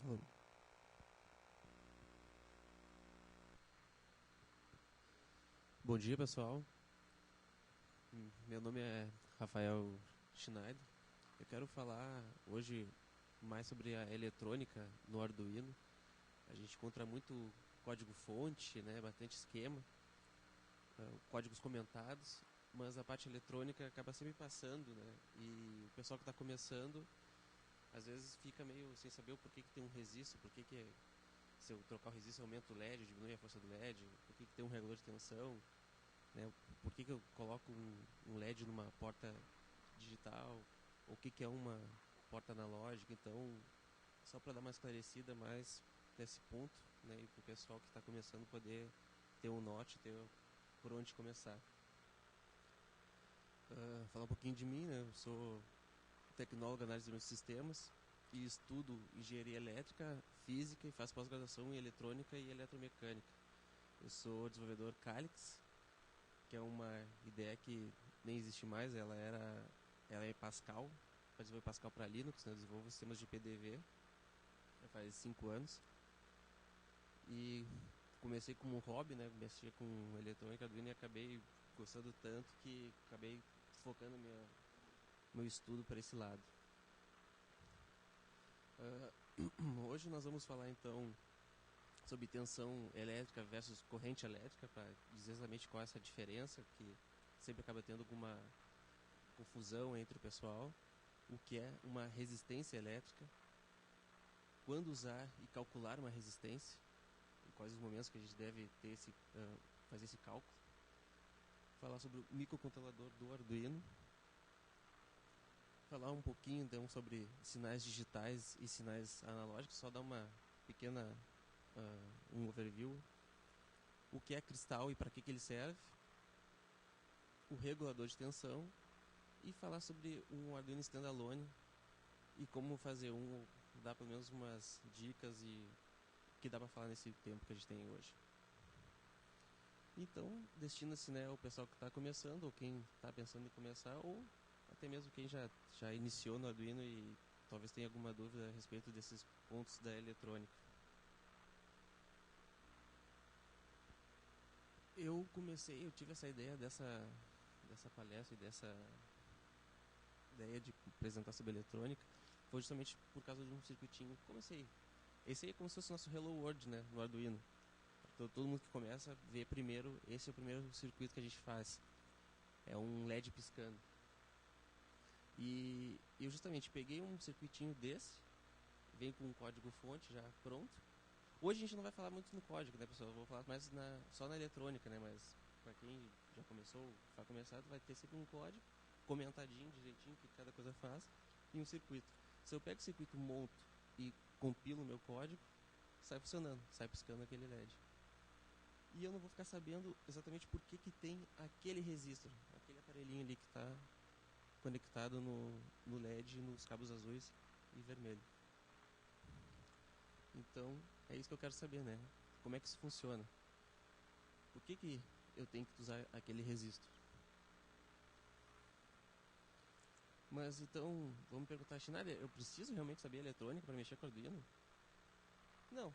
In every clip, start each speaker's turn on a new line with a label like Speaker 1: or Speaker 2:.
Speaker 1: gravando. Bom dia, pessoal. Meu nome é Rafael Schneider. Eu quero falar hoje mais sobre a eletrônica no Arduino. A gente encontra muito código-fonte, né, bastante esquema, códigos comentados, mas a parte eletrônica acaba sempre passando, né? E o pessoal que está começando às vezes fica meio sem saber o porquê que tem um resistor, se eu trocar o resistor aumenta o LED, diminui a força do LED, por que tem um regulador de tensão, né? Por que eu coloco um LED numa porta digital, o que é uma porta analógica. Então, só para dar uma esclarecida mais nesse ponto, né, e para o pessoal que está começando poder ter um norte, ter por onde começar. Falar um pouquinho de mim, né? Eu sou tecnólogo em análise de sistemas e estudo engenharia elétrica, física e faço pós-graduação em eletrônica e eletromecânica. Eu sou desenvolvedor Calyx, que é uma ideia que nem existe mais. Ela é Pascal, para desenvolver Pascal para Linux, né? Eu desenvolvo sistemas de PDV já faz 5 anos. E comecei como um hobby, né? Mexia com eletrônica, Arduino, e acabei gostando tanto que acabei focando meu estudo para esse lado. Hoje nós vamos falar então sobre tensão elétrica versus corrente elétrica, para dizer exatamente qual é essa diferença, que sempre acaba tendo alguma confusão entre o pessoal. O que é uma resistência elétrica, quando usar e calcular uma resistência, e quais os momentos que a gente deve ter fazer esse cálculo. Falar sobre o microcontrolador do Arduino. Falar um pouquinho então sobre sinais digitais e sinais analógicos, só dar uma pequena um overview. O que é cristal e para que ele serve. O regulador de tensão. E falar sobre um Arduino standalone e como fazer dar pelo menos umas dicas e que dá para falar nesse tempo que a gente tem hoje. Então, destina-se, né, ao pessoal que está começando, ou quem está pensando em começar, ou até mesmo quem já iniciou no Arduino e talvez tenha alguma dúvida a respeito desses pontos da eletrônica. Eu tive essa ideia dessa palestra e dessa ideia de apresentar sobre eletrônica, foi justamente por causa de um circuitinho que comecei. Esse aí é como se fosse o nosso Hello World, né, no Arduino. Então, todo mundo que começa vê primeiro, esse é o primeiro circuito que a gente faz. É um LED piscando. E eu justamente peguei um circuitinho desse, vem com um código fonte já pronto. Hoje a gente não vai falar muito no código, né, pessoal? Eu vou falar mais só na eletrônica, né? Mas para quem já começou, vai começar, vai ter sempre um código comentadinho, direitinho, o que cada coisa faz, e um circuito. Se eu pego o circuito, monto e compilo o meu código, sai funcionando, sai piscando aquele LED. E eu não vou ficar sabendo exatamente por que tem aquele resistor, aquele aparelhinho ali que está conectado no LED, nos cabos azuis e vermelho. Então, é isso que eu quero saber, né? Como é que isso funciona? Por que eu tenho que usar aquele resistor? Mas então, vamos perguntar, Schneider, eu preciso realmente saber eletrônica para mexer com o Arduino? Não,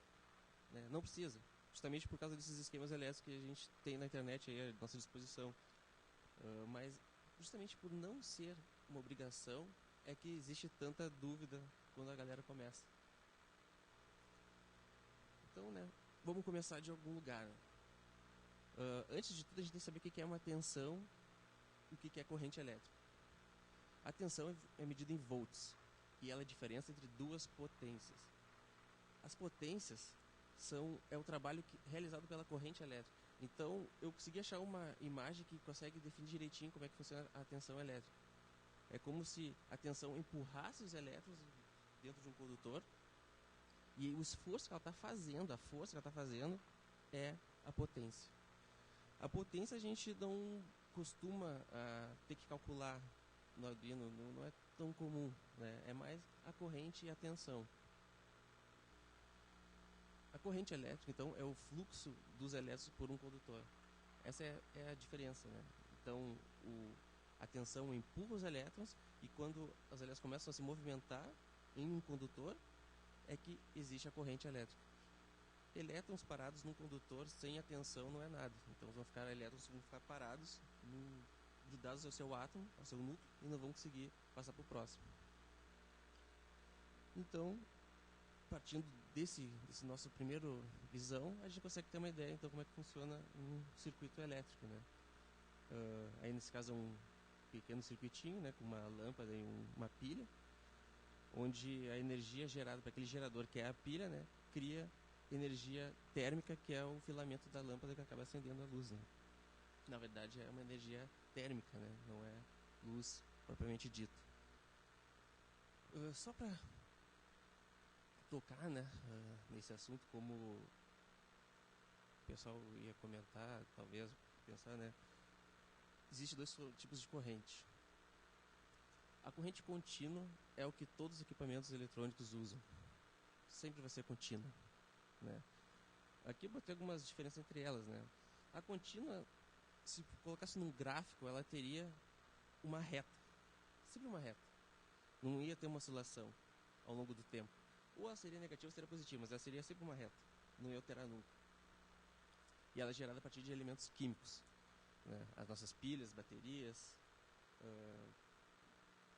Speaker 1: né? Não precisa. Justamente por causa desses esquemas elétricos que a gente tem na internet aí à nossa disposição. Mas justamente por não ser uma obrigação é que existe tanta dúvida quando a galera começa. Então, né, vamos começar de algum lugar. Antes de tudo, a gente tem que saber o que é uma tensão e o que é corrente elétrica. A tensão é medida em volts e ela é a diferença entre duas potências. As potências é o trabalho realizado pela corrente elétrica. Então, eu consegui achar uma imagem que consegue definir direitinho como é que funciona a tensão elétrica. É como se a tensão empurrasse os elétrons dentro de um condutor e o esforço que ela está fazendo, a força que ela está fazendo, é a potência. A potência a gente não costuma ter que calcular no Arduino, não é tão comum, né? É mais a corrente e a tensão. A corrente elétrica, então, é o fluxo dos elétrons por um condutor. Essa é a diferença, né? Então, a tensão empurra os elétrons e quando os elétrons começam a se movimentar em um condutor, é que existe a corrente elétrica. Elétrons parados num condutor sem a tensão não é nada. Então elétrons vão ficar parados, grudados ao seu átomo, ao seu núcleo, e não vão conseguir passar para o próximo. Então, partindo desse nosso primeiro visão, a gente consegue ter uma ideia, então, como é que funciona um circuito elétrico, né? Aí, nesse caso, é um pequeno circuitinho, né, com uma lâmpada e uma pilha, onde a energia gerada para aquele gerador, que é a pilha, né, cria energia térmica, que é o filamento da lâmpada que acaba acendendo a luz, né? Na verdade, é uma energia térmica, né, não é luz propriamente dita. Só para tocar, né, nesse assunto, como o pessoal ia comentar, talvez pensar, né, existem dois tipos de corrente. A corrente contínua é o que todos os equipamentos eletrônicos usam. Sempre vai ser contínua, né? Aqui eu botei algumas diferenças entre elas, né? A contínua, se colocasse num gráfico, ela teria uma reta. Sempre uma reta. Não ia ter uma oscilação ao longo do tempo. Ou ela seria negativa ou seria positiva, mas ela seria sempre uma reta. Não ia alterar nunca. E ela é gerada a partir de elementos químicos, né? As nossas pilhas, baterias.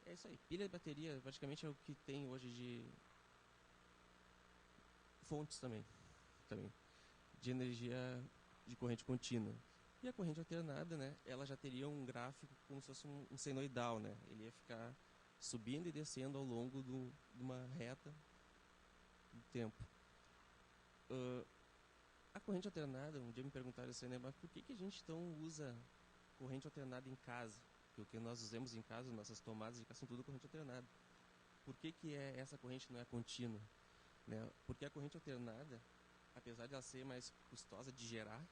Speaker 1: É isso aí. Pilha e bateria praticamente é o que tem hoje de fontes também de energia de corrente contínua. E a corrente alternada, né, ela já teria um gráfico como se fosse um senoidal, né? Ele ia ficar subindo e descendo ao longo de uma reta do tempo. A corrente alternada, um dia me perguntaram assim, né, mas por que a gente então usa corrente alternada em casa? Porque o que nós usamos em casa, nossas tomadas de casa são tudo corrente alternada. Por que essa corrente não é contínua? Né? Porque a corrente alternada, apesar de ela ser mais custosa de gerar,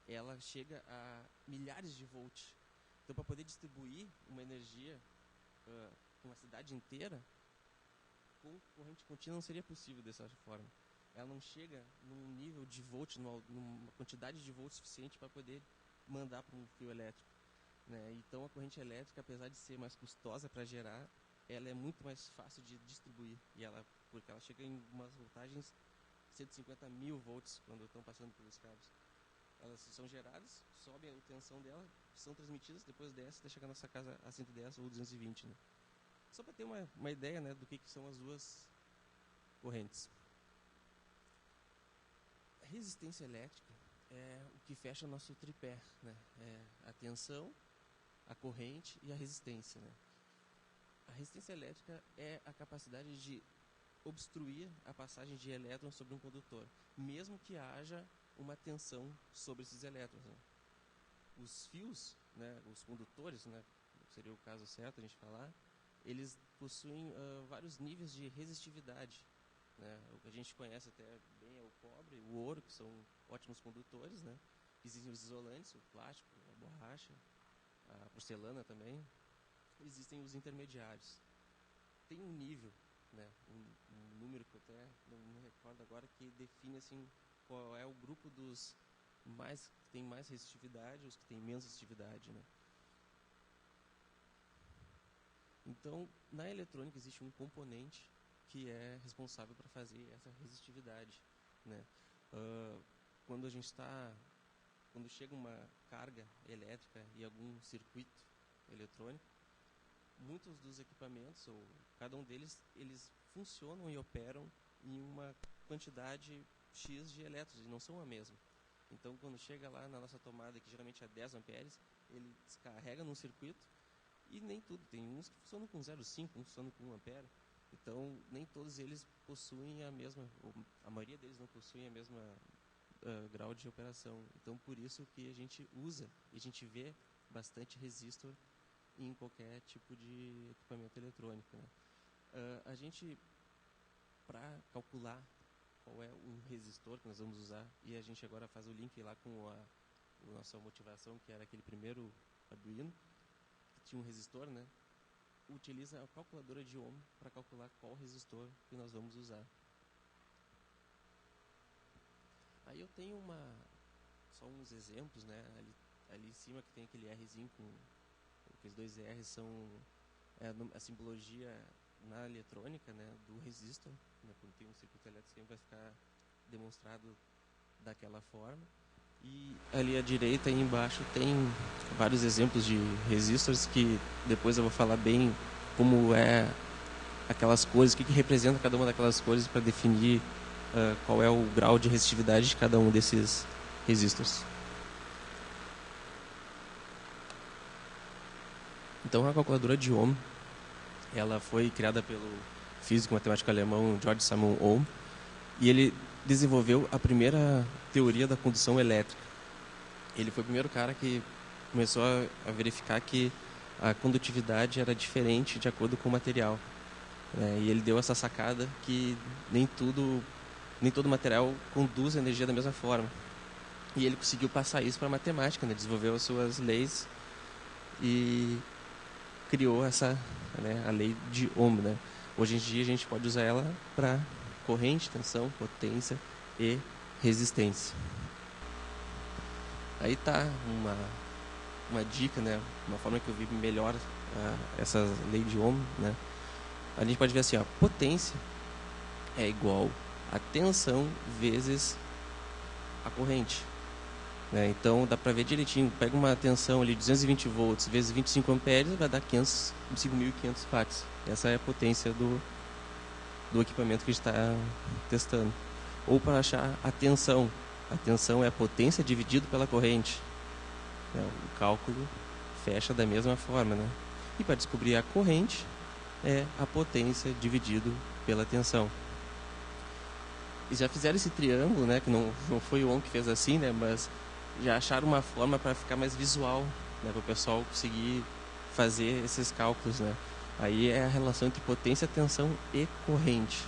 Speaker 1: ela chega a milhares de volts. Então, para poder distribuir uma energia para uma cidade inteira, com corrente contínua não seria possível dessa forma. Ela não chega num nível de volt, numa quantidade de volts suficiente para poder mandar para um fio elétrico, né? Então, a corrente elétrica, apesar de ser mais custosa para gerar, ela é muito mais fácil de distribuir. Porque ela chega em umas voltagens 150 mil volts quando estão passando pelos cabos. Elas são geradas, sobem a tensão dela, são transmitidas, depois desce até chegar na nossa casa a 110 ou 220. Né? Só para ter uma ideia, né, do que são as duas correntes. A resistência elétrica é o que fecha o nosso tripé, né? É a tensão, a corrente e a resistência. Né? A resistência elétrica é a capacidade de obstruir a passagem de elétrons sobre um condutor, mesmo que haja uma tensão sobre esses elétrons. Né? Os fios, né, os condutores, né, seria o caso certo a gente falar, eles possuem vários níveis de resistividade. Né? O que a gente conhece até bem é o cobre, o ouro, que são ótimos condutores. Né? Existem os isolantes, o plástico, a borracha, a porcelana também. Existem os intermediários. Tem um nível, né, um número que eu até não me recordo agora, que define assim, qual é o grupo dos que tem mais resistividade, os que têm menos resistividade. Né? Então, na eletrônica existe um componente que é responsável para fazer essa resistividade. Né? Quando chega uma carga elétrica em algum circuito eletrônico, muitos dos equipamentos, ou cada um deles, eles funcionam e operam em uma quantidade X de elétrons, e não são a mesma. Então, quando chega lá na nossa tomada, que geralmente é 10 amperes, ele descarrega num circuito, e nem tudo. Tem uns que funcionam com 0,5, uns funcionam com 1 ampere. Então, nem todos eles possuem a mesma, ou a maioria deles não possuem a mesma grau de operação. Então, por isso que a gente usa, e a gente vê bastante resistor em qualquer tipo de equipamento eletrônico. Né? A gente, para calcular qual é um resistor que nós vamos usar, e a gente agora faz o link lá com a nossa motivação, que era aquele primeiro Arduino, que tinha um resistor, né? Utiliza a calculadora de ohm para calcular qual resistor que nós vamos usar. Aí eu tenho só uns exemplos, né? Ali em cima que tem aquele Rzinho com aqueles dois R's são a simbologia na eletrônica, né, do resistor, né, quando tem um circuito elétrico sempre vai ficar demonstrado daquela forma. E ali à direita e embaixo tem vários exemplos de resistors que depois eu vou falar bem como é aquelas cores, o que representa cada uma daquelas cores para definir qual é o grau de resistividade de cada um desses resistors. Então a calculadora de Ohm, ela foi criada pelo físico matemático alemão Georg Samuel Ohm, e ele desenvolveu a primeira teoria da condução elétrica. Ele foi o primeiro cara que começou a verificar que a condutividade era diferente de acordo com o material. E ele deu essa sacada que nem todo material conduz a energia da mesma forma. E ele conseguiu passar isso para a matemática, né? Desenvolveu as suas leis e criou a lei de Ohm. Né? Hoje em dia a gente pode usar ela para corrente, tensão, potência e resistência. Aí tá uma dica, né? Uma forma que eu vi melhor essa lei de Ohm. Né? A gente pode ver assim, potência é igual a tensão vezes a corrente. Né? Então dá para ver direitinho, pega uma tensão ali 220 volts vezes 25 amperes, vai dar 5.500 watts. Essa é a potência do equipamento que a gente está testando. Ou para achar a tensão é a potência dividido pela corrente. O cálculo fecha da mesma forma. Né? E para descobrir a corrente, é a potência dividido pela tensão. E já fizeram esse triângulo, né, que não foi o Ohm que fez assim, né, mas já acharam uma forma para ficar mais visual, né, para o pessoal conseguir fazer esses cálculos. Né. Aí é a relação entre potência, tensão e corrente.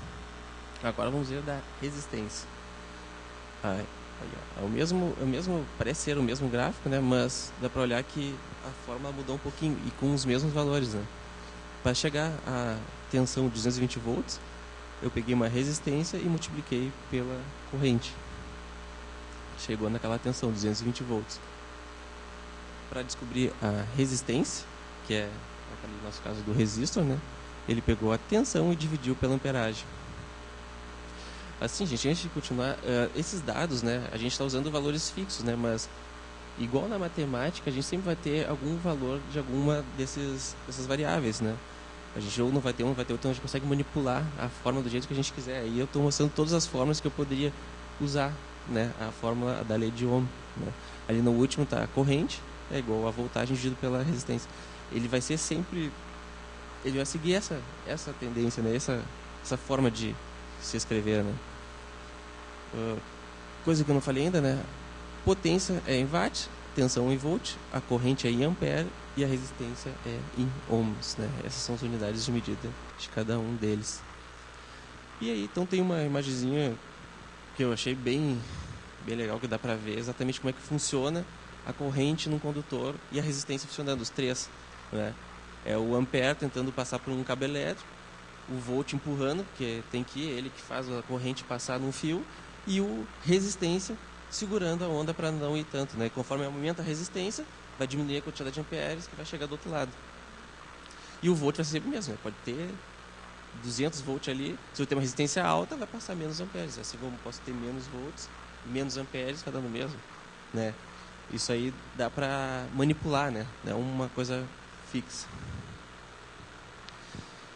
Speaker 1: Agora vamos ver da resistência. É o mesmo, parece ser o mesmo gráfico, né, mas dá para olhar que a forma mudou um pouquinho e com os mesmos valores. Né. Para chegar à tensão de 220 volts, eu peguei uma resistência e multipliquei pela corrente. Chegou naquela tensão, 220 volts. Para descobrir a resistência, que é, no nosso caso, do resistor, né? Ele pegou a tensão e dividiu pela amperagem. Assim, gente, antes de continuar, esses dados, né, a gente está usando valores fixos, né, mas igual na matemática, a gente sempre vai ter algum valor de alguma dessas variáveis, né? A gente ou não vai ter então a gente consegue manipular a forma do jeito que a gente quiser. E eu estou mostrando todas as formas que eu poderia usar, né, a fórmula da lei de Ohm. Né? Ali no último está a corrente, é igual a voltagem dividido pela resistência. Ele vai ser sempre, ele vai seguir essa tendência, né, essa forma de se escrever, né? Coisa que eu não falei ainda, né? Potência é em watt, tensão em volt, a corrente é em ampere e a resistência é em ohms, né? Essas são as unidades de medida de cada um deles. E aí, então tem uma imagenzinha que eu achei bem legal, que dá para ver exatamente como é que funciona a corrente num condutor e a resistência funcionando, os três. Né? É o ampere tentando passar por um cabo elétrico, o volt empurrando, porque tem que ele que faz a corrente passar num fio, e o resistência segurando a onda para não ir tanto. Né? Conforme aumenta a resistência, vai diminuir a quantidade de amperes que vai chegar do outro lado. E o volt vai ser sempre o mesmo, né? Pode ter 200 volts ali, se eu tenho uma resistência alta, vai passar menos amperes. Assim como eu posso ter menos volts, menos amperes, vai dando o mesmo. Né? Isso aí dá para manipular, né? Não é uma coisa fixa.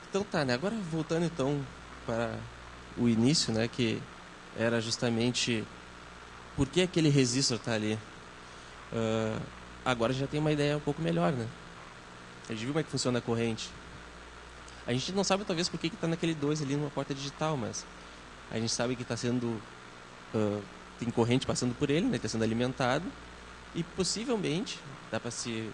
Speaker 1: Então tá, né? Agora voltando então para o início, né? Que era justamente por que aquele resistor está ali. Agora já tem uma ideia um pouco melhor, né? A gente viu como é que funciona a corrente. A gente não sabe talvez por que está naquele 2 ali numa porta digital, mas a gente sabe que está sendo tem corrente passando por ele, né? Está sendo alimentado, e possivelmente dá para se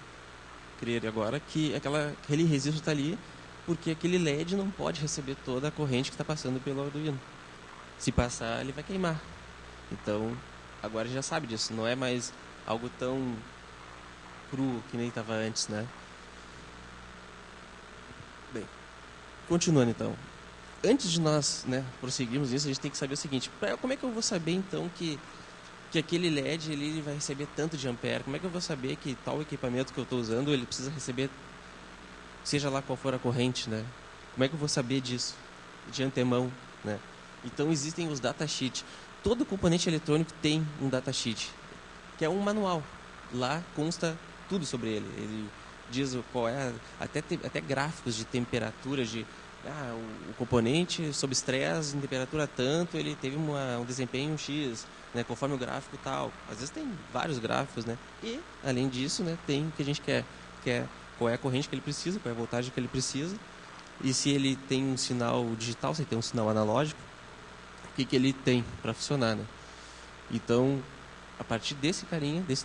Speaker 1: crer agora que aquele resistor está ali porque aquele LED não pode receber toda a corrente que está passando pelo Arduino. Se passar, ele vai queimar. Então agora já sabe disso, não é mais algo tão cru que nem estava antes, né? Bem, continuando então. Antes de nós, né, prosseguirmos nisso, a gente tem que saber o seguinte: como é que eu vou saber então que aquele LED ele vai receber tanto de ampere? Como é que eu vou saber que tal equipamento que eu estou usando ele precisa receber, seja lá qual for a corrente, né? Como é que eu vou saber disso de antemão, né? Então existem os datasheets. Todo componente eletrônico tem um datasheet, que é um manual. Lá consta tudo sobre ele. Ele diz qual é, até gráficos de temperatura, o componente sob estresse em temperatura tanto, ele teve um desempenho X, né, conforme o gráfico tal. Às vezes tem vários gráficos, né? E, além disso, né, tem o que a gente quer, que é qual é a corrente que ele precisa, qual é a voltagem que ele precisa, e se ele tem um sinal digital, se ele tem um sinal analógico, o que ele tem para funcionar, né? Então, a partir desse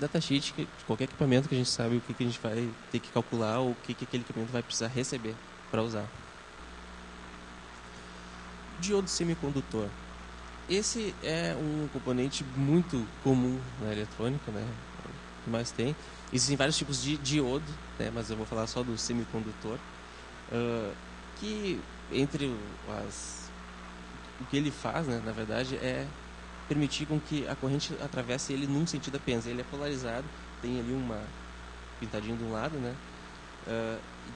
Speaker 1: datasheet, de qualquer equipamento que a gente sabe o que a gente vai ter que calcular ou o que aquele equipamento vai precisar receber para usar. Diodo semicondutor. Esse é um componente muito comum na eletrônica, né? O que mais tem. Existem vários tipos de diodo, né? Mas eu vou falar só do semicondutor. Que entre o que ele faz, né, na verdade, é permitir com que a corrente atravesse ele num sentido apenas. Ele é polarizado, tem ali uma pintadinha de um lado, né?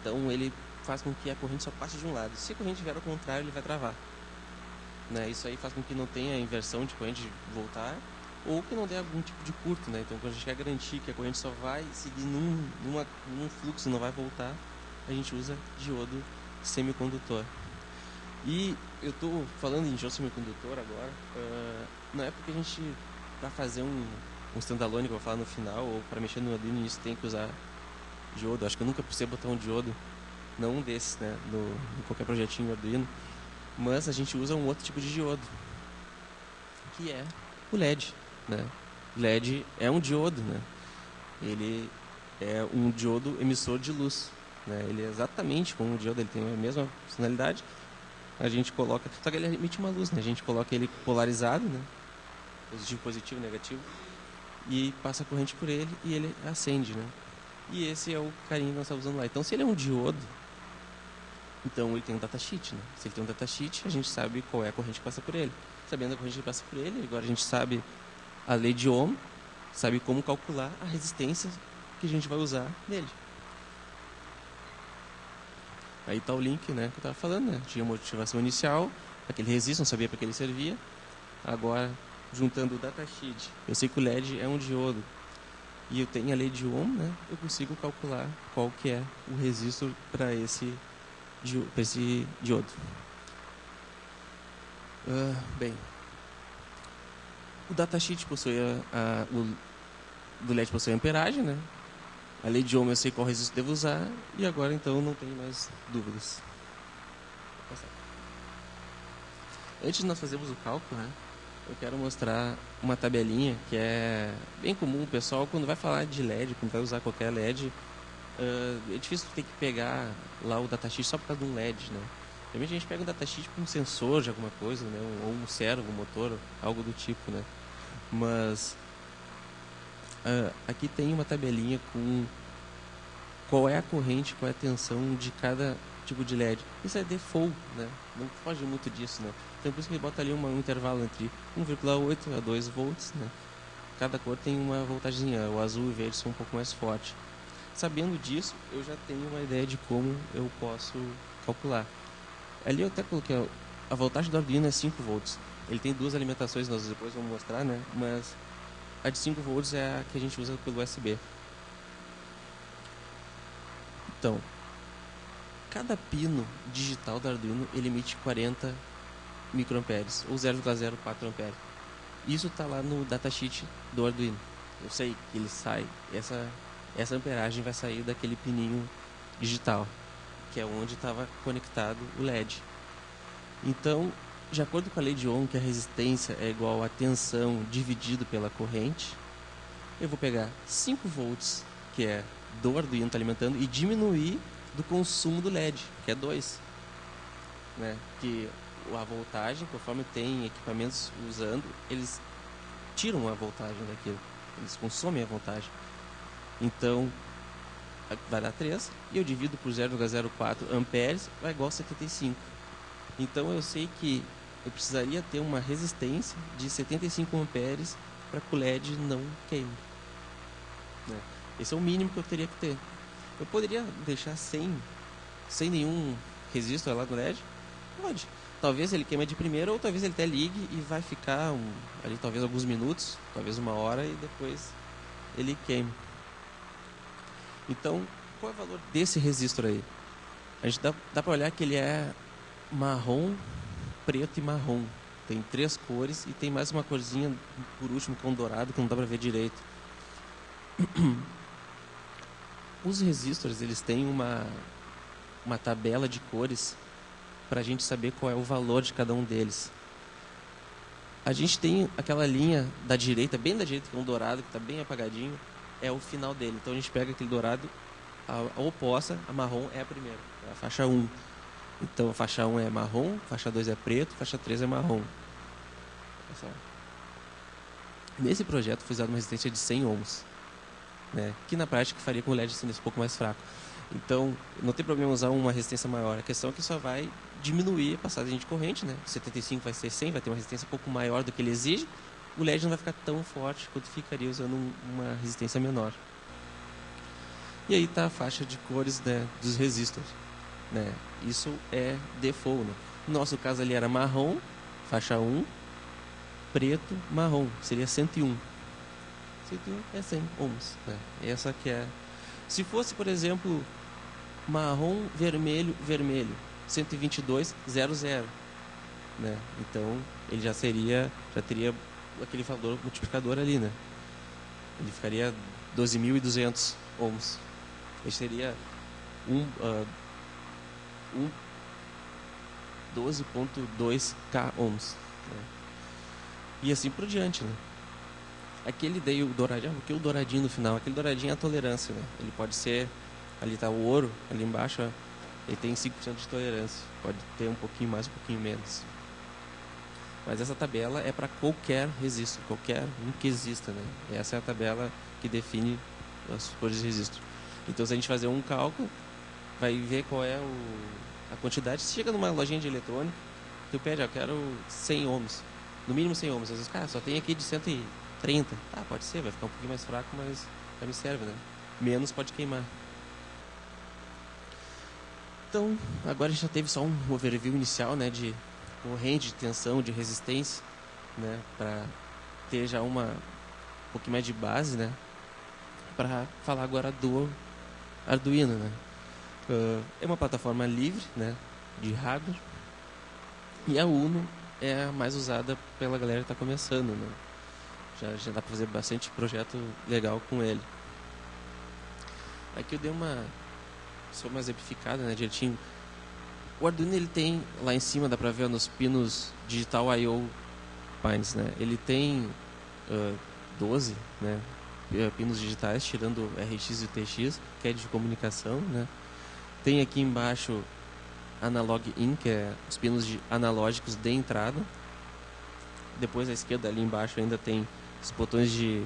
Speaker 1: Então ele faz com que a corrente só passe de um lado. Se a corrente vier ao contrário, ele vai travar. Né? Isso aí faz com que não tenha inversão de corrente voltar ou que não dê algum tipo de curto, né? Então, quando a gente quer garantir que a corrente só vai seguir num fluxo e não vai voltar, a gente usa diodo semicondutor. E eu estou falando em diodo semicondutor agora, não é porque a gente, para fazer um standalone que eu vou falar no final, ou para mexer no Arduino, isso tem que usar diodo. Acho que eu nunca precisei botar um diodo, não um desses, né? Em qualquer projetinho Arduino. Mas a gente usa um outro tipo de diodo, que é o LED, né? LED é um diodo, né? Ele é um diodo emissor de luz, né? Ele é exatamente como um diodo, ele tem a mesma funcionalidade. A gente coloca, só que ele emite uma luz, né? A gente coloca ele polarizado, né? Positivo, negativo, e passa a corrente por ele e ele acende, né? E esse é o carinho que nós estamos usando lá. Então, se ele é um diodo, então ele tem um datasheet, né? Se ele tem um datasheet, a gente sabe qual é a corrente que passa por ele. Sabendo a corrente que passa por ele, agora a gente sabe a lei de Ohm, sabe como calcular a resistência que a gente vai usar nele. Aí está o link, né, que eu estava falando, né? Tinha uma motivação inicial, aquele resistor, não sabia para que ele servia. Agora, juntando o datasheet, eu sei que o LED é um diodo e eu tenho a lei de Ohm, né? Eu consigo calcular qual que é o resistor para esse diodo. Bem, o datasheet possui do LED possui a amperagem, né? A lei de Ohm eu sei qual resistor devo usar e agora então não tenho mais dúvidas. Antes de nós fazermos o cálculo, né, eu quero mostrar uma tabelinha que é bem comum. O pessoal, quando vai falar de LED, quando vai usar qualquer LED, é difícil ter que pegar lá o datasheet só por causa de um LED, né? Geralmente a gente pega um datasheet com um sensor de alguma coisa, né? Ou um servo, um motor, algo do tipo, né? Mas aqui tem uma tabelinha com qual é a corrente, qual é a tensão de cada tipo de LED. Isso é default, né? Não foge muito disso, né? Então por isso que ele bota ali um intervalo entre 1,8 a 2 volts, né? Cada cor tem uma voltagemzinha, o azul e o verde são um pouco mais fortes. Sabendo disso, eu já tenho uma ideia de como eu posso calcular. Ali eu até coloquei, a voltagem do Arduino é 5 volts. Ele tem duas alimentações, nós depois vamos mostrar, né? Mas a de 5 volts é a que a gente usa pelo USB. Então, cada pino digital do Arduino ele emite 40 microamperes, ou 0,04 ampere. Isso está lá no datasheet do Arduino. Eu sei que ele sai, essa amperagem vai sair daquele pininho digital, que é onde estava conectado o LED. Então, de acordo com a lei de Ohm, que a resistência é igual a tensão dividido pela corrente, eu vou pegar 5 volts, que é do Arduino está alimentando, e diminuir do consumo do LED, que é 2. Né? Que a voltagem, conforme tem equipamentos usando, eles tiram a voltagem daquilo, eles consomem a voltagem. Então, vai dar 3, e eu divido por 0,04 amperes, vai igual a 75. Então, eu sei que eu precisaria ter uma resistência de 75 amperes para que o LED não queime. Né? Esse é o mínimo que eu teria que ter. Eu poderia deixar sem nenhum resistor lá do LED? Pode. Talvez ele queime de primeira, ou talvez ele até ligue e vai ficar ali talvez alguns minutos, talvez uma hora, e depois ele queime. Então, qual é o valor desse resistor aí? A gente dá para olhar que ele é marrom, preto e marrom. Tem 3 cores e tem mais uma corzinha por último que é um dourado que não dá para ver direito. Os resistores, eles têm uma tabela de cores para a gente saber qual é o valor de cada um deles. A gente tem aquela linha da direita, bem da direita, que é um dourado, que está bem apagadinho, é o final dele. Então a gente pega aquele dourado, a oposta, a marrom é a primeira, é a faixa 1. Então a faixa 1 é marrom, faixa 2 é preto, faixa 3 é marrom. Nesse projeto foi usada uma resistência de 100 ohms, né, que na prática faria com o LED sendo um pouco mais fraco. Então, não tem problema usar uma resistência maior. A questão é que só vai diminuir a passagem de corrente, né? 75 vai ser 100, vai ter uma resistência um pouco maior do que ele exige. O LED não vai ficar tão forte quanto ficaria usando uma resistência menor. E aí está a faixa de cores, né, dos resistores, né? Isso é default, né? No nosso caso ali era marrom, faixa 1, preto, marrom, seria 101. 101 é 100 ohms, né? Essa que é. Se fosse, por exemplo, marrom, vermelho, vermelho, 122,00, né? Então, ele já teria aquele valor multiplicador ali, né? Ele ficaria 12.200 ohms. Ele seria 12.2k ohms, né? E assim por diante, né? Aquele daí, o douradinho, porque o douradinho no final, aquele douradinho é a tolerância, né? Ele pode ser, ali está o ouro, ali embaixo, ó, ele tem 5% de tolerância, pode ter um pouquinho mais, um pouquinho menos. Mas essa tabela é para qualquer resistor, qualquer um que exista, né? Essa é a tabela que define as cores de resistor. Então, se a gente fazer um cálculo, vai ver qual é a quantidade. Se chega numa lojinha de eletrônica, tu pede, eu quero 100 ohms, no mínimo 100 ohms. Às vezes, cara, só tem aqui de 130. Ah, pode ser, vai ficar um pouquinho mais fraco, mas já me serve, né? Menos pode queimar. Então, agora a gente já teve só um overview inicial, né, de corrente, de tensão, de resistência, né, para ter já um pouquinho mais de base, né, para falar agora do Arduino, né. É uma plataforma livre, né, de hardware, e a Uno é a mais usada pela galera que está começando, né. Já dá para fazer bastante projeto legal com ele. Aqui eu dei só uma exemplificada, né, direitinho. O Arduino, ele tem, lá em cima, dá para ver nos pinos Digital I/O pins, né, ele tem 12, né, pinos digitais, tirando o RX e o TX, que é de comunicação, né. Tem aqui embaixo Analog In, que é os pinos analógicos de entrada. Depois à esquerda, ali embaixo, ainda tem os botões de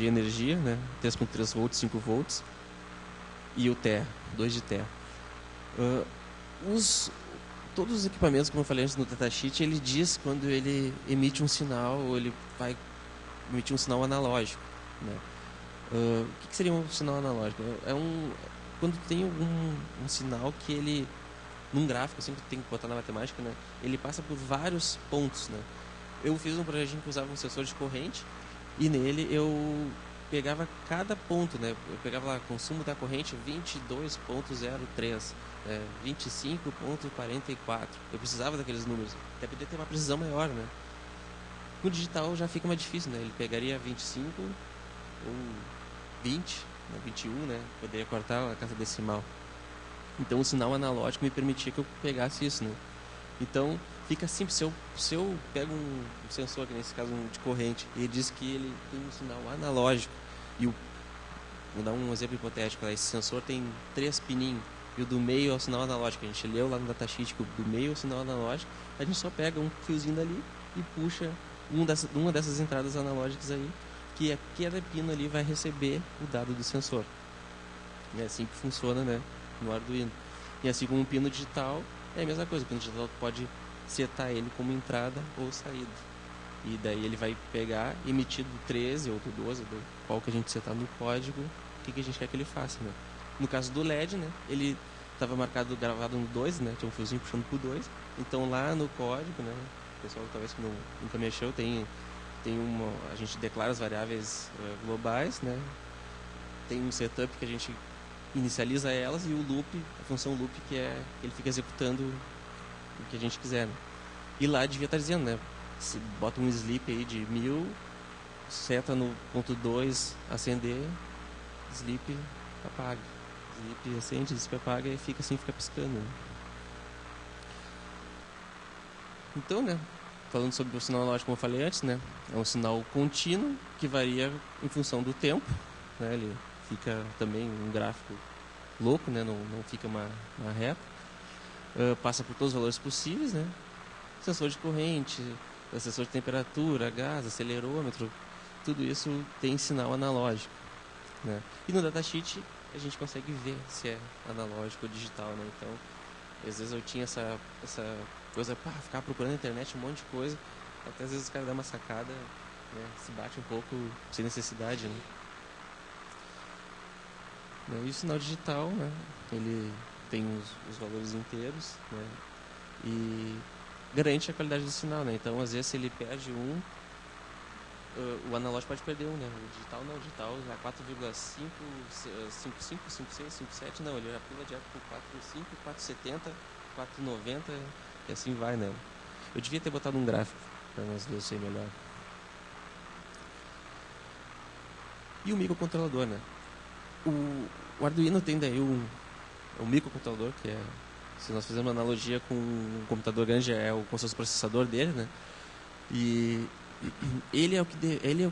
Speaker 1: energia, né, 3.3 volts, 5 volts, e o TE, 2 de TE. Todos os equipamentos, como eu falei antes no datasheet, ele diz quando ele emite um sinal, ou ele vai emitir um sinal analógico, né. O que seria um sinal analógico? Quando tem um sinal que ele, num gráfico, assim, que tem que botar na matemática, né, ele passa por vários pontos, né. Eu fiz um projetinho que usava um sensor de corrente, e nele eu pegava cada ponto, né? Eu pegava lá, consumo da corrente 22.03, 25.44. Eu precisava daqueles números, até poder ter uma precisão maior, né? Com o digital já fica mais difícil, né? Ele pegaria 25 ou 20, 21, né? Poderia cortar a casa decimal. Então o sinal analógico me permitia que eu pegasse isso, né? Então fica simples. Se eu pego um sensor, aqui nesse caso de corrente, e ele diz que ele tem um sinal analógico, e vou dar um exemplo hipotético, esse sensor tem 3 pininhos, e o do meio é o sinal analógico. A gente leu lá no datasheet que o do meio é o sinal analógico. A gente só pega um fiozinho dali e puxa uma dessas entradas analógicas aí, que cada pino ali vai receber o dado do sensor. É assim que funciona, né, no Arduino. E assim como um pino digital, é a mesma coisa. O pino digital pode setar ele como entrada ou saída. E daí ele vai pegar, emitir do 13 ou do 12, do qual que a gente setar no código, o que a gente quer que ele faça, né? No caso do LED, né, ele estava marcado, gravado no 2, né? Tinha um fiozinho puxando pro 2. Então lá no código, né? O pessoal talvez que nunca mexeu, a gente declara as variáveis globais, né? Tem um setup que a gente inicializa elas e o loop, a função loop que ele fica executando o que a gente quiser, né? E lá devia estar dizendo, né? Se bota um sleep aí de 1000, seta no ponto 2 acender, sleep apaga. Sleep acende, sleep apaga e fica assim, fica piscando, né? Então, né? Falando sobre o sinal analógico, como eu falei antes, né? É um sinal contínuo que varia em função do tempo, né? Ele fica também um gráfico louco, né? Não fica uma reta. Passa por todos os valores possíveis, né? Sensor de corrente, sensor de temperatura, gás, acelerômetro, tudo isso tem sinal analógico, né? E no datasheet a gente consegue ver se é analógico ou digital, né? Então, às vezes eu tinha essa coisa, ficar procurando na internet um monte de coisa, até às vezes o cara dá uma sacada, né? Se bate um pouco sem necessidade, né? E o sinal digital, né? Ele tem os valores inteiros, né? E garante a qualidade do sinal, né? Então, às vezes, se ele perde um, o analógico pode perder um, né? O digital não, o digital já 4,5, 55, 56, 57, não, ele já pula direto com 4,5, 4,70, 4,90 e assim vai, né? Eu devia ter botado um gráfico para nós ver isso aí melhor. E o microcontrolador, né? O Arduino tem daí um microcontrolador, que é, se nós fizermos uma analogia com um computador grande, é o como se fosse o processador dele, né? E ele é o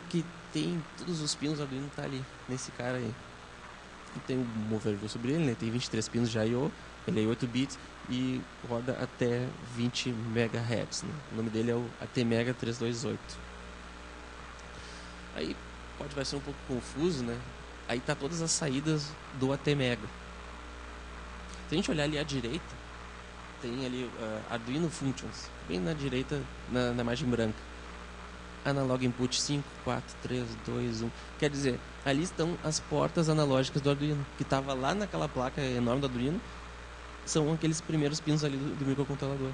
Speaker 1: que tem todos os pinos do Arduino, tá ali, nesse cara aí. E tem um mover sobre ele, né? Tem 23 pinos de I/O, ele é 8 bits e roda até 20 MHz, né? O nome dele é o ATmega 328. Aí vai ser um pouco confuso, né? Aí tá todas as saídas do ATmega. Se a gente olhar ali à direita, tem ali Arduino Functions, bem na direita, na margem branca. Analog Input 5, 4, 3, 2, 1. Quer dizer, ali estão as portas analógicas do Arduino, que estava lá naquela placa enorme do Arduino. São aqueles primeiros pinos ali do microcontrolador.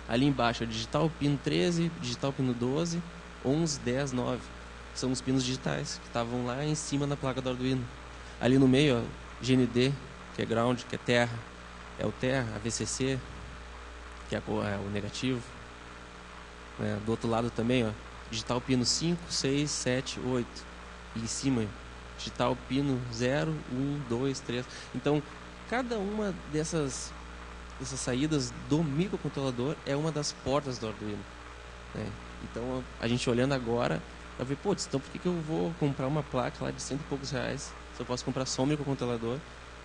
Speaker 1: Ali embaixo é digital pino 13, digital pino 12, 11, 10, 9. São os pinos digitais que estavam lá em cima na placa do Arduino. Ali no meio, ó, GND, que é ground, que é terra, é o terra, a VCC, que é o negativo. Do outro lado também, ó, digital pino 5, 6, 7, 8. E em cima, digital pino 0, 1, 2, 3. Então, cada uma dessas saídas do microcontrolador é uma das portas do Arduino, né? Então, a gente olhando agora, vai ver, putz, então por que eu vou comprar uma placa lá de R$100 e poucos reais se eu posso comprar só um microcontrolador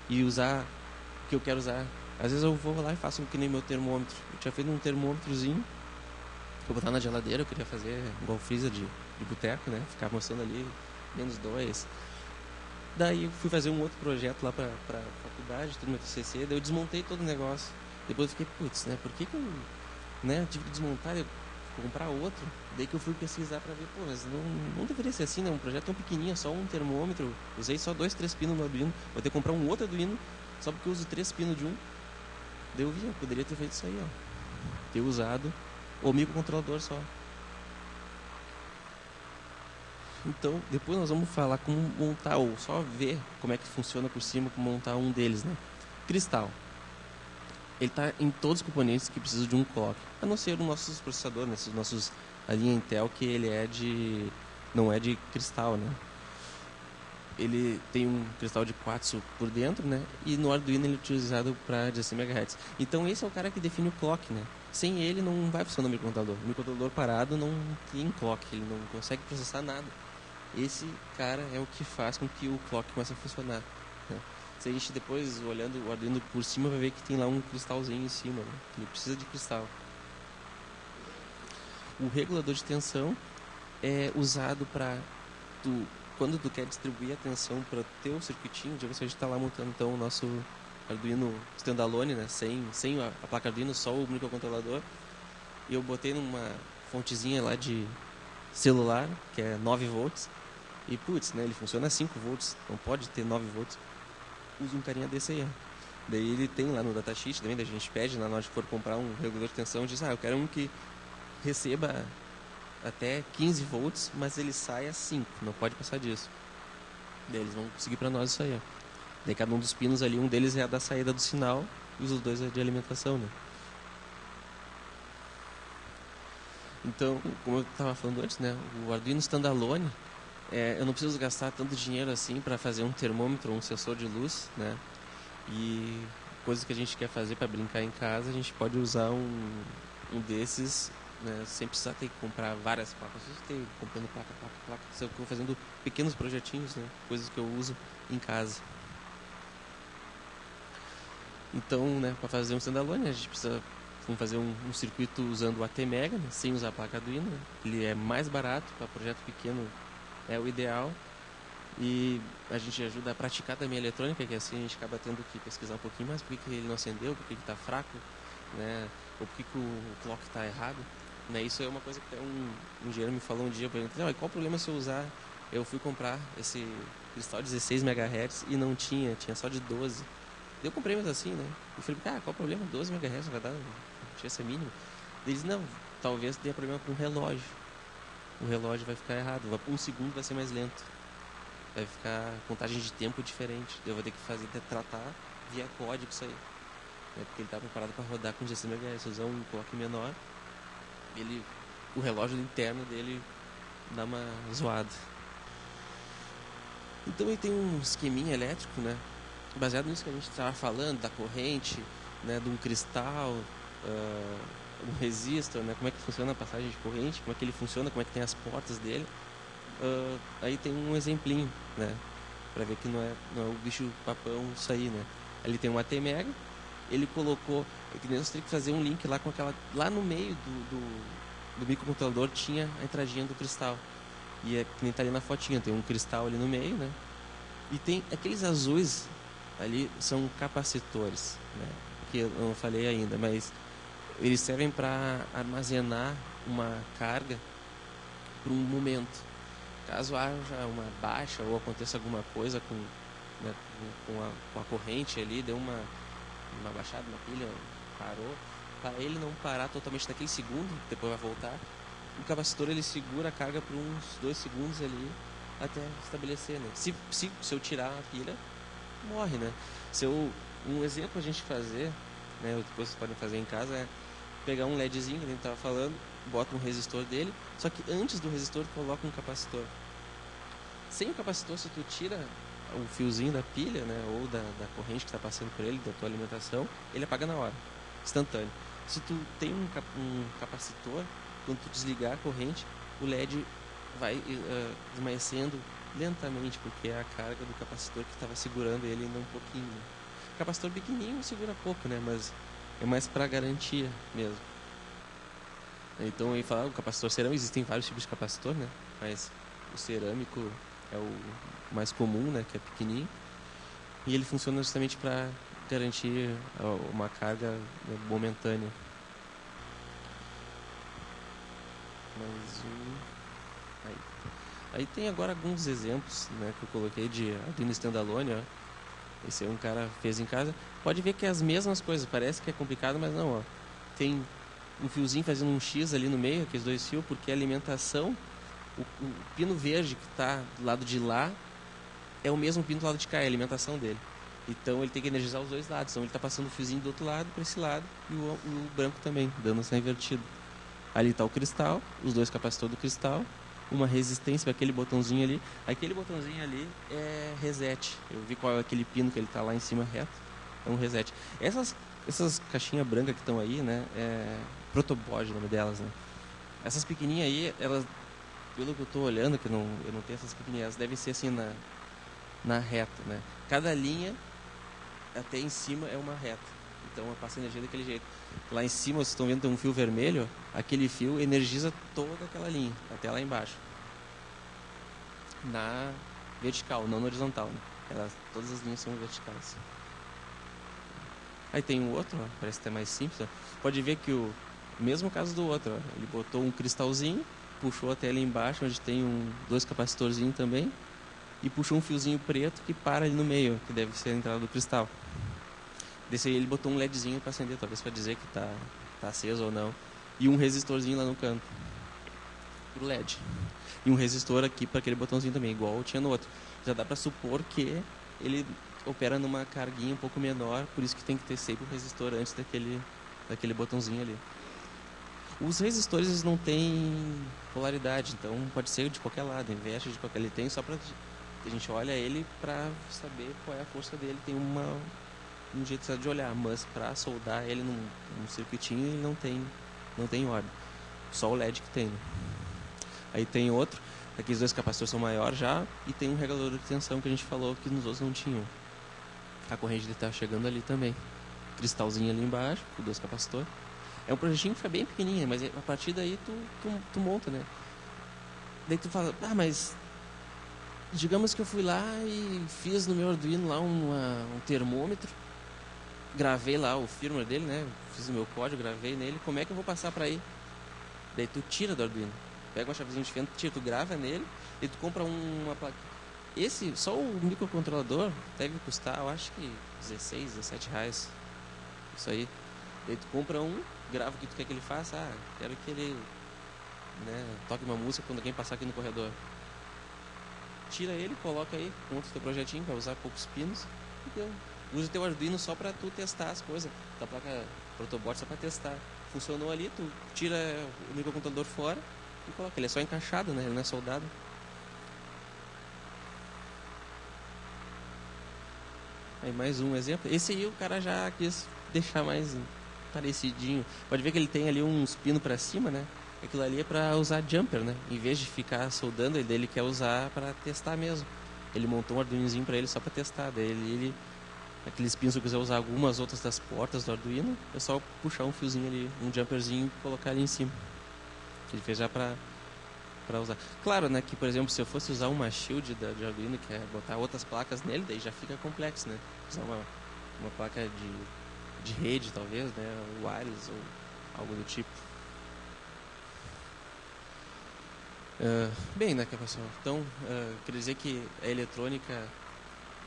Speaker 1: e usar o que eu quero usar? Às vezes eu vou lá e faço que nem meu termômetro. Eu tinha feito um termômetrozinho que eu botar na geladeira, eu queria fazer igual freezer de boteco, né? Ficar mostrando ali, -2. Daí eu fui fazer um outro projeto lá pra faculdade, tudo meu TCC, daí eu desmontei todo o negócio. Depois eu fiquei, putz, né? Por que eu, né, tive que desmontar e comprar outro? Daí que eu fui pesquisar pra ver, pô, mas não deveria ser assim, né? Um projeto tão pequenininho, só um termômetro. Usei só 2, 3 pinos no Arduino. Vou ter que comprar um outro Arduino, só porque eu uso 3 pinos de um. Daí eu vi, eu poderia ter feito isso aí, ó. Ter usado o microcontrolador só. Então, depois nós vamos falar como montar, ou só ver como é que funciona por cima, como montar um deles, né? Cristal. Ele está em todos os componentes que precisam de um clock. A não ser os nossos processadores, né? Esses nossos, a linha Intel, que ele não é de cristal, né? Ele tem um cristal de quartzo por dentro, né? E no Arduino ele é utilizado para 16 MHz. Então esse é o cara que define o clock, né? Sem ele não vai funcionar o microcontrolador. O microcontrolador parado não tem clock, ele não consegue processar nada. Esse cara é o que faz com que o clock comece a funcionar, né? Se a gente depois, olhando o Arduino por cima, vai ver que tem lá um cristalzinho em cima, né? Ele precisa de cristal. O regulador de tensão é usado para quando tu quer distribuir a tensão para o teu circuitinho. Já a gente está lá montando então o nosso Arduino standalone, né? Sem a placa Arduino, só o microcontrolador. E eu botei numa fontezinha lá de celular, que é 9 volts. E putz, né? Ele funciona a 5 volts, não pode ter 9 volts. Usa um carinha desse aí, ó. Daí ele tem lá no datasheet também, daí a gente pede, na hora que for comprar um regulador de tensão, diz, eu quero um que receba até 15 volts, mas ele sai a 5, não pode passar disso. Daí eles vão conseguir para nós isso aí, ó. Daí cada um dos pinos ali, um deles é a da saída do sinal e os dois é de alimentação, né? Então, como eu estava falando antes, né, o Arduino standalone, eu não preciso gastar tanto dinheiro assim para fazer um termômetro, um sensor de luz, né? E coisas que a gente quer fazer para brincar em casa, a gente pode usar um desses, né, sem precisar ter que comprar várias placas. Eu estou comprando placa, eu estou fazendo pequenos projetinhos, né, coisas que eu uso em casa. Então, né, para fazer um standalone, a gente precisa fazer um circuito usando o ATmega, né, sem usar a placa Arduino. Né? Ele é mais barato, para projeto pequeno é o ideal. E a gente ajuda a praticar também a eletrônica, que assim a gente acaba tendo que pesquisar um pouquinho mais por que ele não acendeu, por que está fraco, né? Ou por que o clock está errado. Né? Isso é uma coisa que até um engenheiro me falou um dia, qual o problema se eu usar? Eu fui comprar esse cristal de 16 MHz e não tinha só de 12. Eu comprei mais assim, né? Eu falei, qual o problema? 12 MHz não vai dar, não tinha esse mínimo. Eles, não, talvez tenha problema com o relógio. O relógio vai ficar errado, um segundo vai ser mais lento. Vai ficar contagem de tempo diferente. Eu vou ter que tratar via código isso aí. Né? Porque ele está preparado para rodar com 16 MHz. Se usar um clock menor, o relógio interno dele dá uma zoada. Então ele tem um esqueminha elétrico, né? Baseado nisso que a gente estava falando, da corrente, né? De um cristal, um resistor, né? Como é que funciona a passagem de corrente, como é que ele funciona, como é que tem as portas dele. Aí tem um exemplinho, né, para ver que não é o bicho papão isso aí, né. Ali tem um ATmega, ele colocou, que nós teríamos que fazer um link lá com aquela, lá no meio do microcontrolador tinha a entradinha do cristal, e que nem tá ali na fotinha, tem um cristal ali no meio, né, e tem aqueles azuis ali, são capacitores, né, que eu não falei ainda, mas eles servem para armazenar uma carga por um momento. Caso haja uma baixa ou aconteça alguma coisa né, com a corrente ali, deu uma baixada na pilha, parou, para ele não parar totalmente naquele segundo, depois vai voltar, o capacitor ele segura a carga por uns 2 segundos ali até estabelecer, né? Se eu tirar a pilha, morre, né? Um exemplo a gente fazer, né, depois vocês podem fazer em casa, é pegar um LEDzinho que a gente estava falando, bota um resistor dele, só que antes do resistor coloca um capacitor. Sem o capacitor, se tu tira o fiozinho da pilha, né, ou da corrente que está passando por ele, da tua alimentação, ele apaga na hora, instantâneo. Se tu tem um capacitor, quando tu desligar a corrente, o LED vai esmaecendo lentamente, porque é a carga do capacitor que estava segurando ele ainda um pouquinho. O capacitor pequenininho segura pouco, né, mas é mais para garantia mesmo. Então aí fala, o capacitor cerâmico, existem vários tipos de capacitor, né? Mas o cerâmico é o mais comum, né? Que é pequenininho. E ele funciona justamente para garantir uma carga, né, momentânea. Aí tem agora alguns exemplos, né, que eu coloquei de Arduino standalone, ó. Esse aí um cara fez em casa. Pode ver que é as mesmas coisas, parece que é complicado, mas não, ó. Tem um fiozinho fazendo um X ali no meio, aqueles 2 fios, porque a alimentação, o pino verde que está do lado de lá é o mesmo pino do lado de cá, é a alimentação dele. Então ele tem que energizar os dois lados. Então ele está passando o fiozinho do outro lado para esse lado e o branco também, dando essa invertida. Ali está o cristal, os 2 capacitores do cristal, uma resistência para aquele botãozinho ali. Aquele botãozinho ali é reset. Eu vi qual é aquele pino que ele está lá em cima reto. É um reset. Essas caixinhas brancas que estão aí, né, é protoboard o nome delas, né. Essas pequenininhas aí, elas, pelo que eu estou olhando, que eu não tenho essas pequenininhas, elas devem ser assim na reta, né. Cada linha até em cima é uma reta. Então passa energia daquele jeito. Lá em cima, vocês estão vendo, tem um fio vermelho, aquele fio energiza toda aquela linha, até lá embaixo. Na vertical, não na horizontal, né. Todas as linhas são verticais. Aí tem um outro, ó, parece até mais simples. Ó. Pode ver que o mesmo caso do outro, ó, ele botou um cristalzinho, puxou até ali embaixo, onde tem 2 capacitorzinhos também, e puxou um fiozinho preto que para ali no meio, que deve ser a entrada do cristal. Desse aí ele botou um LEDzinho para acender, talvez para dizer que tá aceso ou não. E um resistorzinho lá no canto pro LED. E um resistor aqui para aquele botãozinho também, igual tinha no outro. Já dá para supor que ele opera numa carguinha um pouco menor, por isso que tem que ter sempre um resistor antes daquele botãozinho ali. Os resistores eles não têm polaridade, então pode ser de qualquer lado, inverte de qualquer. Ele tem só para a gente olha ele para saber qual é a força dele. Tem um jeito de olhar, mas para soldar ele num circuitinho ele não tem ordem. Só o LED que tem. Né? Aí tem outro, aqueles dois capacitores são maiores já, e tem um regulador de tensão que a gente falou que nos outros não tinham. A corrente dele tá chegando ali também. Cristalzinho ali embaixo, com dois capacitores. É um projetinho que fica bem pequenininho, mas a partir daí tu monta, né? Daí tu fala, mas digamos que eu fui lá e fiz no meu Arduino lá um termômetro, gravei lá o firmware dele, né? Fiz o meu código, gravei nele, como é que eu vou passar para aí? Daí tu tira do Arduino, pega uma chavezinha de fenda, tu grava nele e tu compra uma placa. Só o microcontrolador deve custar, eu acho que 16, 17 reais. Isso aí. Daí tu compra grava o que tu quer que ele faça. Quero que ele toque uma música quando alguém passar aqui no corredor. Tira ele, coloca aí, monta o teu projetinho, vai usar poucos pinos e deu. Usa o teu Arduino só pra tu testar as coisas. Tua placa protoboard só pra testar. Funcionou ali, tu tira o microcontrolador fora e coloca. Ele é só encaixado, né? Ele não é soldado. Aí mais um exemplo. Esse aí o cara já quis deixar mais parecidinho. Pode ver que ele tem ali uns pinos pra cima, né? Aquilo ali é pra usar jumper, né? Em vez de ficar soldando, ele quer usar pra testar mesmo. Ele montou um Arduinozinho pra ele só pra testar. Daí aqueles pinos, se eu quiser usar algumas outras das portas do Arduino, é só puxar um fiozinho ali, um jumperzinho e colocar ali em cima. Ele fez já pra usar. Claro, né, que por exemplo, se eu fosse usar uma shield de Arduino, que é botar outras placas nele, daí já fica complexo, né? Usar uma placa de rede, talvez, né? Wireless ou algo do tipo. Bem, né, pessoal? Então, queria dizer que a eletrônica,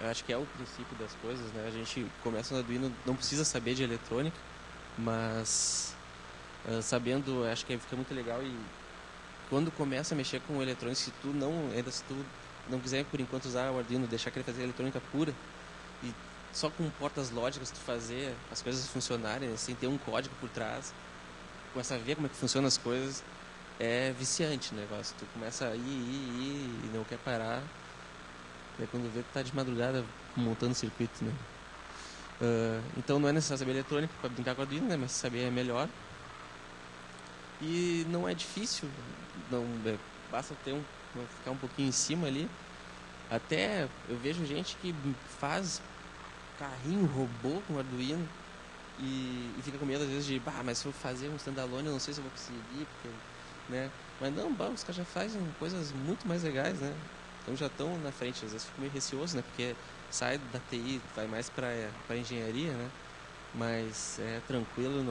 Speaker 1: eu acho que é o princípio das coisas, né? A gente começa no Arduino, não precisa saber de eletrônica, mas sabendo, acho que fica muito legal. E quando começa a mexer com eletrônica, se tu não quiser por enquanto usar o Arduino, deixar que ele fazer eletrônica pura e só com portas lógicas tu fazer as coisas funcionarem, sem ter um código por trás, começa a ver como é que funcionam as coisas, é viciante o negócio. Tu começa a ir e não quer parar. É quando vê que tá de madrugada montando circuito, né? Então não é necessário saber eletrônica para brincar com a Arduino, né? Mas saber é melhor. E não é difícil, basta ficar um pouquinho em cima ali. Até eu vejo gente que faz carrinho, robô com Arduino e fica com medo às vezes de, mas se eu fazer um standalone eu não sei se eu vou conseguir, porque, né? Mas não, os caras já fazem coisas muito mais legais, né? Então já estão na frente, às vezes fico meio receoso, né? Porque sai da TI, vai mais para engenharia, né? Mas é tranquilo,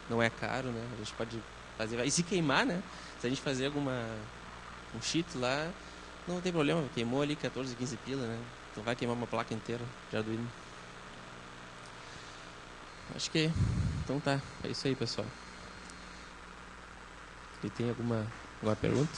Speaker 1: não é caro, né? A gente pode fazer, e se queimar, né? Se a gente fazer um cheat lá, não tem problema, queimou ali 14, 15 pila, né? Então vai queimar uma placa inteira de Arduino. Acho que então tá, é isso aí, pessoal. E tem alguma pergunta?